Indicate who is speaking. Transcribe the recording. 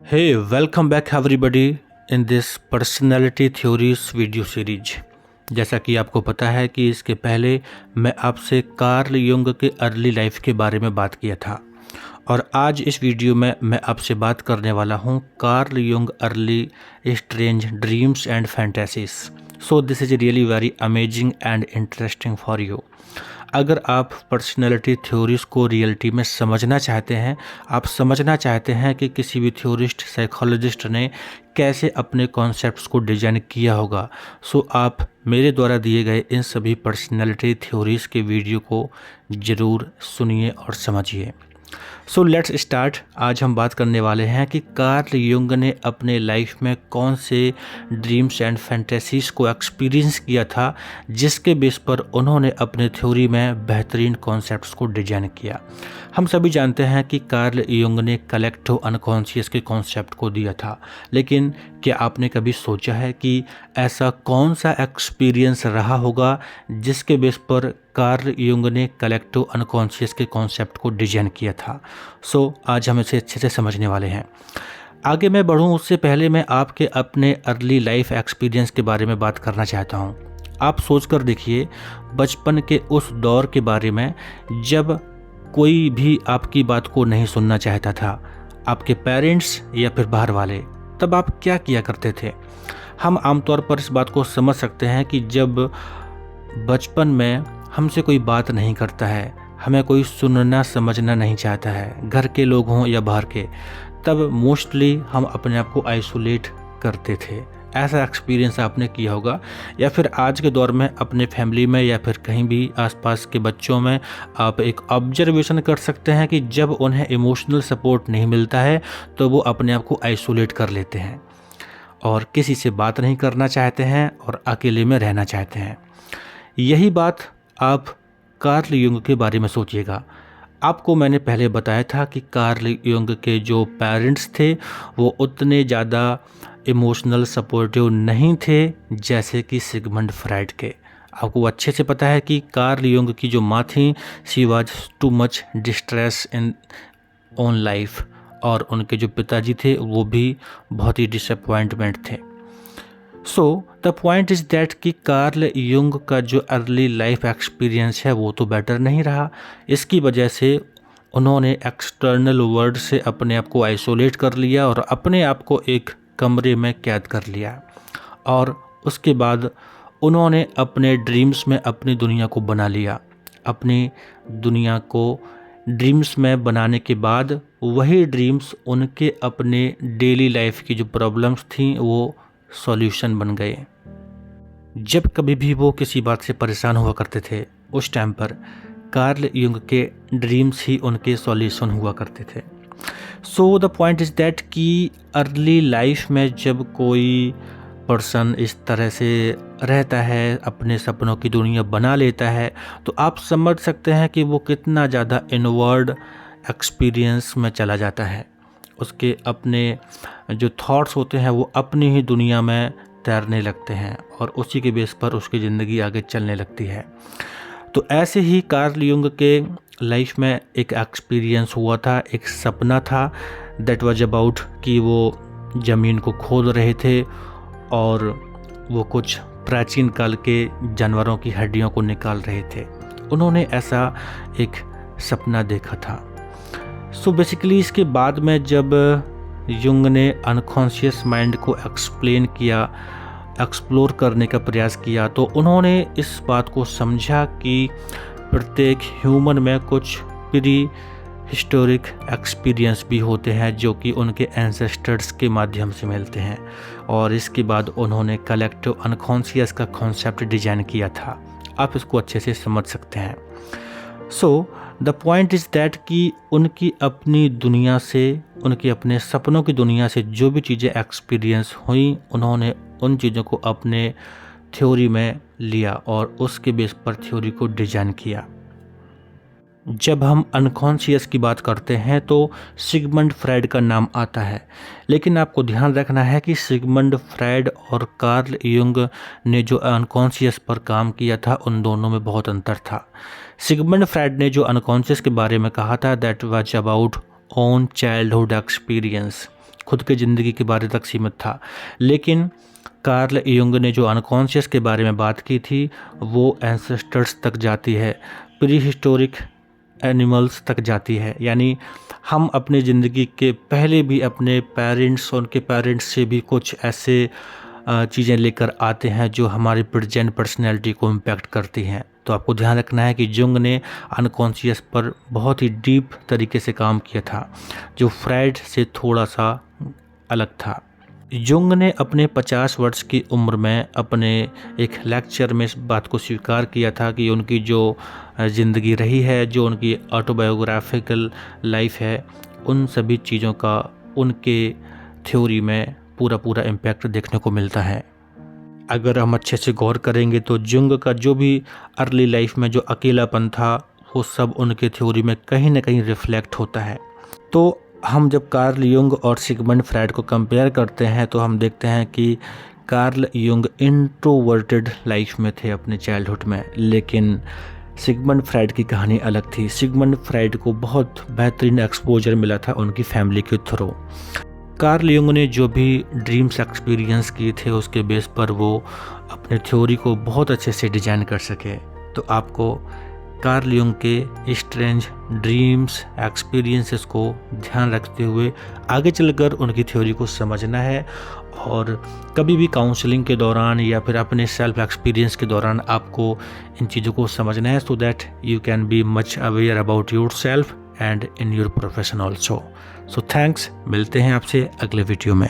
Speaker 1: Hey, welcome back everybody in this personality theories video series. जैसा कि आपको पता है कि इसके पहले मैं आपसे कार्ल युंग के अर्ली लाइफ के बारे में बात किया था और आज इस वीडियो में मैं आपसे बात करने वाला हूँ Carl Jung early strange dreams and fantasies. So this is really very amazing and interesting for you. अगर आप पर्सनैलिटी थ्योरीज़ को रियलिटी में समझना चाहते हैं, आप समझना चाहते हैं कि किसी भी थ्योरिस्ट साइकोलॉजिस्ट ने कैसे अपने कॉन्सेप्ट्स को डिज़ाइन किया होगा, सो आप मेरे द्वारा दिए गए इन सभी पर्सनैलिटी थ्योरीज़ के वीडियो को ज़रूर सुनिए और समझिए। So let's start. आज हम बात करने वाले हैं कि कार्ल युंग ने अपने लाइफ में कौन से ड्रीम्स एंड फैंटेसीज को एक्सपीरियंस किया था जिसके बेस पर उन्होंने अपने थ्योरी में बेहतरीन कॉन्सेप्ट्स को डिजाइन किया। हम सभी जानते हैं कि कार्ल युंग ने कलेक्टिव अनकॉन्शियस के कॉन्सेप्ट को दिया था, लेकिन क्या आपने कभी सोचा है कि ऐसा कौन सा एक्सपीरियंस रहा होगा जिसके बेस पर कार्ल युंग ने कलेक्टिव अनकॉन्शियस के कॉन्सेप्ट को डिजाइन किया था। सो आज हम इसे अच्छे से समझने वाले हैं। आगे मैं बढ़ूं उससे पहले मैं आपके अपने अर्ली लाइफ एक्सपीरियंस के बारे में बात करना चाहता हूं। आप सोचकर देखिए बचपन के उस दौर के बारे में जब कोई भी आपकी बात को नहीं सुनना चाहता था, आपके पेरेंट्स या फिर बाहर वाले, तब आप क्या किया करते थे। हम आमतौर पर इस बात को समझ सकते हैं कि जब बचपन में हमसे कोई बात नहीं करता है, हमें कोई सुनना समझना नहीं चाहता है, घर के लोग हों या बाहर के, तब मोस्टली हम अपने आप को आइसोलेट करते थे। ऐसा एक्सपीरियंस आपने किया होगा, या फिर आज के दौर में अपने फैमिली में या फिर कहीं भी आसपास के बच्चों में आप एक ऑब्जर्वेशन कर सकते हैं कि जब उन्हें इमोशनल सपोर्ट नहीं मिलता है तो वो अपने आप को आइसोलेट कर लेते हैं और किसी से बात नहीं करना चाहते हैं और अकेले में रहना चाहते हैं। यही बात आप कार्ल युंग के बारे में सोचिएगा। आपको मैंने पहले बताया था कि कार्ल युंग के जो पेरेंट्स थे वो उतने ज़्यादा इमोशनल सपोर्टिव नहीं थे जैसे कि सिगमंड फ्राइड के। आपको अच्छे से पता है कि कार्ल युंग की जो माँ थी, she was too much distress in own life, और उनके जो पिताजी थे वो भी बहुत ही डिसअपॉइंटमेंट थे। So the point is that कि कार्ल युंग का जो अर्ली लाइफ एक्सपीरियंस है वो तो बेटर नहीं रहा। इसकी वजह से उन्होंने एक्सटर्नल वर्ल्ड से अपने आप को आइसोलेट कर लिया और अपने आप को एक कमरे में कैद कर लिया, और उसके बाद उन्होंने अपने ड्रीम्स में अपनी दुनिया को बना लिया। अपनी दुनिया को ड्रीम्स में बनाने के बाद वही ड्रीम्स उनके अपने डेली लाइफ की जो प्रॉब्लम्स थी वो सॉल्यूशन बन गए। जब कभी भी वो किसी बात से परेशान हुआ करते थे, उस टाइम पर कार्ल युंग के ड्रीम्स ही उनके सॉल्यूशन हुआ करते थे। So the point is that कि अर्ली लाइफ में जब कोई पर्सन इस तरह से रहता है, अपने सपनों की दुनिया बना लेता है, तो आप समझ सकते हैं कि वो कितना ज़्यादा इनवर्ड एक्सपीरियंस में चला जाता है। उसके अपने जो थॉट्स होते हैं वो अपनी ही दुनिया में तैरने लगते हैं और उसी के बेस पर उसकी ज़िंदगी आगे चलने लगती है। तो ऐसे ही कार्ल युंग के लाइफ में एक एक्सपीरियंस हुआ था, एक सपना था, दैट वाज अबाउट कि वो ज़मीन को खोद रहे थे और वो कुछ प्राचीन काल के जानवरों की हड्डियों को निकाल रहे थे। उन्होंने ऐसा एक सपना देखा था। सो बेसिकली इसके बाद में जब युंग ने अनकॉन्शियस माइंड को एक्सप्लेन किया, एक्सप्लोर करने का प्रयास किया, तो उन्होंने इस बात को समझा कि प्रत्येक ह्यूमन में कुछ प्री हिस्टोरिक एक्सपीरियंस भी होते हैं जो कि उनके एंसेस्टर्स के माध्यम से मिलते हैं, और इसके बाद उन्होंने कलेक्टिव अनकॉन्शियस का कॉन्सेप्ट डिजाइन किया था। आप इसको अच्छे से समझ सकते हैं। So the point is that कि उनकी अपनी दुनिया से, उनके अपने सपनों की दुनिया से जो भी चीज़ें एक्सपीरियंस हुई, उन्होंने उन चीज़ों को अपने थ्योरी में लिया और उसके बेस पर थ्योरी को डिजाइन किया। जब हम अनकॉन्शियस की बात करते हैं तो सिगमंड फ्राइड का नाम आता है, लेकिन आपको ध्यान रखना है कि सिगमंड फ्राइड और कार्ल युंग ने जो अनकॉन्शियस पर काम किया था उन दोनों में बहुत अंतर था। सिगमंड फ्राइड ने जो अनकॉन्शियस के बारे में कहा था that was about own childhood experience, खुद की ज़िंदगी के बारे तक सीमित था। लेकिन कार्ल युंग ने जो अनकॉन्शियस के बारे में बात की थी वो एंसेस्टर्स तक जाती है, प्री हिस्टोरिक एनिमल्स तक जाती है। यानी हम अपनी ज़िंदगी के पहले भी अपने पेरेंट्स और उनके पेरेंट्स से भी कुछ ऐसे चीज़ें लेकर आते हैं जो हमारी प्रेजेंट पर्सनैलिटी को इम्पैक्ट करती हैं। तो आपको ध्यान रखना है कि जुंग ने अनकॉन्शियस पर बहुत ही डीप तरीके से काम किया था, जो फ्राइड से थोड़ा सा अलग था। जुंग ने अपने 50 वर्ष की उम्र में अपने एक लेक्चर में इस बात को स्वीकार किया था कि उनकी जो ज़िंदगी रही है, जो उनकी ऑटोबायोग्राफिकल लाइफ है, उन सभी चीज़ों का उनके थ्योरी में पूरा इम्पैक्ट देखने को मिलता है। अगर हम अच्छे से गौर करेंगे तो जुंग का जो भी अर्ली लाइफ में जो अकेलापन था वो सब उनके थ्योरी में कहीं ना कहीं रिफ्लेक्ट होता है। तो हम जब कार्ल युंग और सिगमंड फ्राइड को कंपेयर करते हैं तो हम देखते हैं कि कार्ल युंग इंट्रोवर्टेड लाइफ में थे अपने चाइल्डहुड में, लेकिन सिगमंड फ्राइड की कहानी अलग थी। सिगमंड फ्राइड को बहुत बेहतरीन एक्सपोजर मिला था उनकी फैमिली के थ्रू। कार्ल युंग ने जो भी ड्रीम्स एक्सपीरियंस किए थे उसके बेस पर वो अपने थ्योरी को बहुत अच्छे से डिजाइन कर सके। तो आपको कार्ल युंग के स्ट्रेंज ड्रीम्स एक्सपीरियंसेस को ध्यान रखते हुए आगे चलकर उनकी थ्योरी को समझना है, और कभी भी काउंसलिंग के दौरान या फिर अपने सेल्फ एक्सपीरियंस के दौरान आपको इन चीज़ों को समझना है, so that you can be much aware about your self and in your profession also. So thanks, मिलते हैं आपसे अगले वीडियो में।